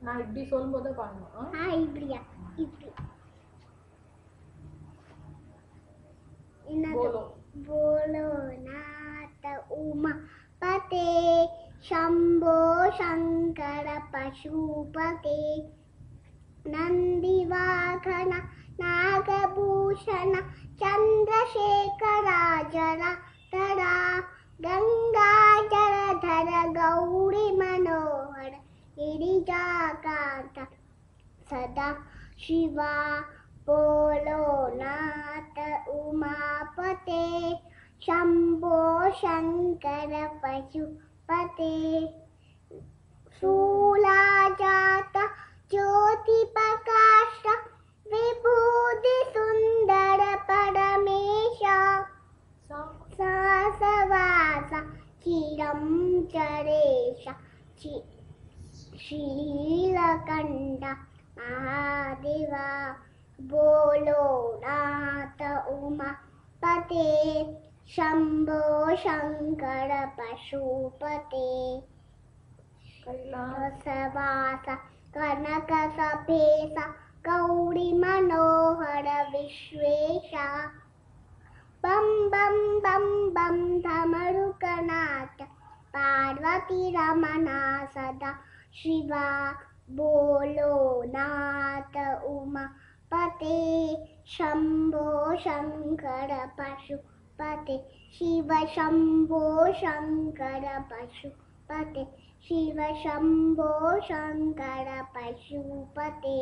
நான் இப்படி சொல்லும்போது பாடணும். இப்படியா இப்படி बोलो बोलो नाथ उमापते शंभो शंकर पशुपते नंदिवाहन नागभूषण चंद्रशेखराजरा गंगाजलधर गौरी मनोहर गिरिजाकांत सदा शिवा बोलो नाथ उमापते शंभो शंकर पशुपते शूलाजात ज्योति प्रकाश विभूति सुंदर परमेश सासवास चिरं चरेश शीलकंड महादेवा बोलो नाथ उमापते शंभो शंकर पशुपते कैलासवास कनक सफेश गौरी मनोहर विश्वेश बम बम बम बम धमरुकनाथ पार्वती रमना सदा शिवा बोलो नाथ उमापते शंभो शंकर पशुपते शिव शंभो शंकर पशुपते शिव शंभो शंकर पशुपते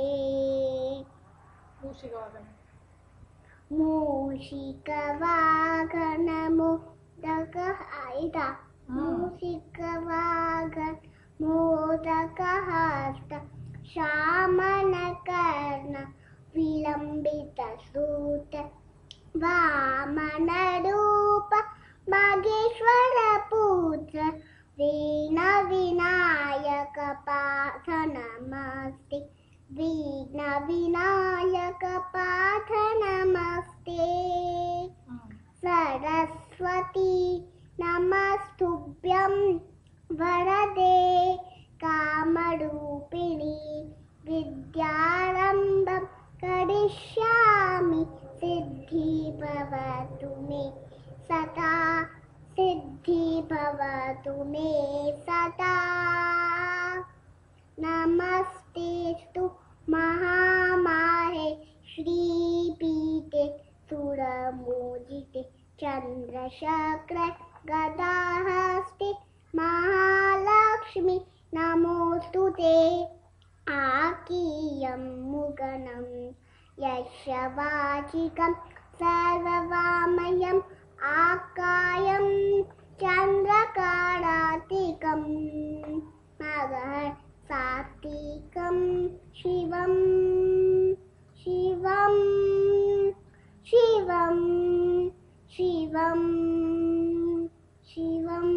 मूषिकवाहन मोदक आयता मूषिकवाहन मोदकहस्त श्यामनकर्ण विलम्बितसूत वामनरूप महेश्वरपुत्र वीणविनायक पाथ नमस्ते वीणविनायक पाथ नमस्ते सरस्वती नमस्तुभ्यं वरदे कामरूपिणी विद्यारम्भं करिष्यामि सिद्धि भवतु मे सदा सिद्धि भवतु मे सदा नमस्तेस्तु महामाहे श्रीपीठे सुरमोदिते चन्द्रशक्र गदाहस्ते महालक्ष्मी नमोऽस्तु ते आकीयं मुगनं यशवाचिकं सर्ववामयम् आकायं चन्द्रकारातिकं मगः सात्विकं शिवं शिवं शिवं शिवं शिवं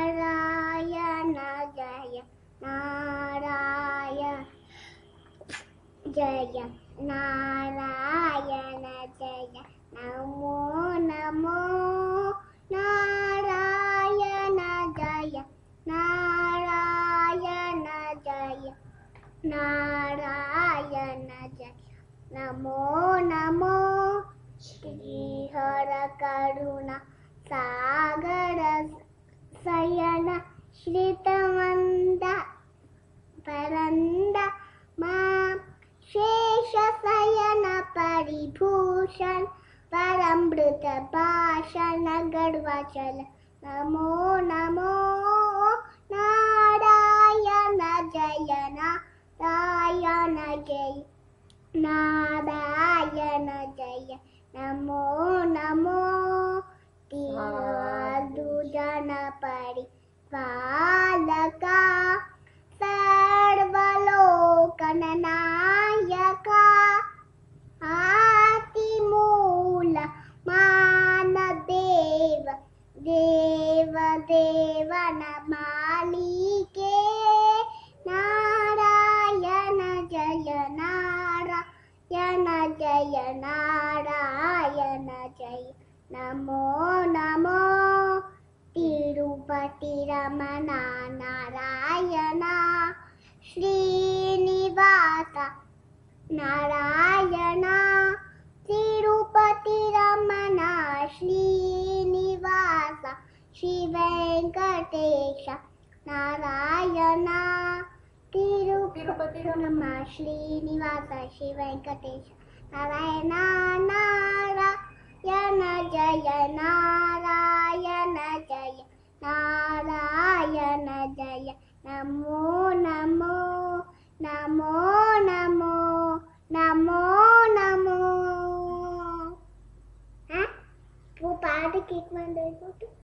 नारायण जय नारायण जय नारायण जय नमो नमो नारायण जय नारायण जय नारायण जय नमो नमो श्रीहर करुणा सागर शयन श्रितमन्द परन्द मां शेषशयन परिभूषण परमृत भाषण गढ़वाचल नमो नमो नारायण जय नारायण जय नारायण जय नमो नमो दुजन परिपालका सर्वलोकननायका आदिमूल मानदेव देव देवन मालिके नारायण जय नारायण जय नारायण जय नमो नमो तिरुपति रमण ಶ್ರೀನಿವಾಸ ನಾರಾಯಣ ತಿರುಪತಿ ರಮಣ ಶ್ರೀನಿವಾಸ ಶ್ರೀ ವೆಂಕಟೇಶ ನಾರಾಯಣ ತಿರುಪತಿ ರಮಣ ಶ್ರೀನಿವಾಸ ಶ್ರೀ ವೆಂಕಟೇಶ ನಾರಾಯಣ ನಾರಾಯಣ ಜಯ ನಾರಾಯಣ ಜಯ ನಾರಾಯಣ ಜಯ ನಮೋ ನಮೋ ನಮೋ ನಮೋ ನಮೋ ನಮೋ. ಪಾಠ ಕೇಕ್ ಮಾಡಿ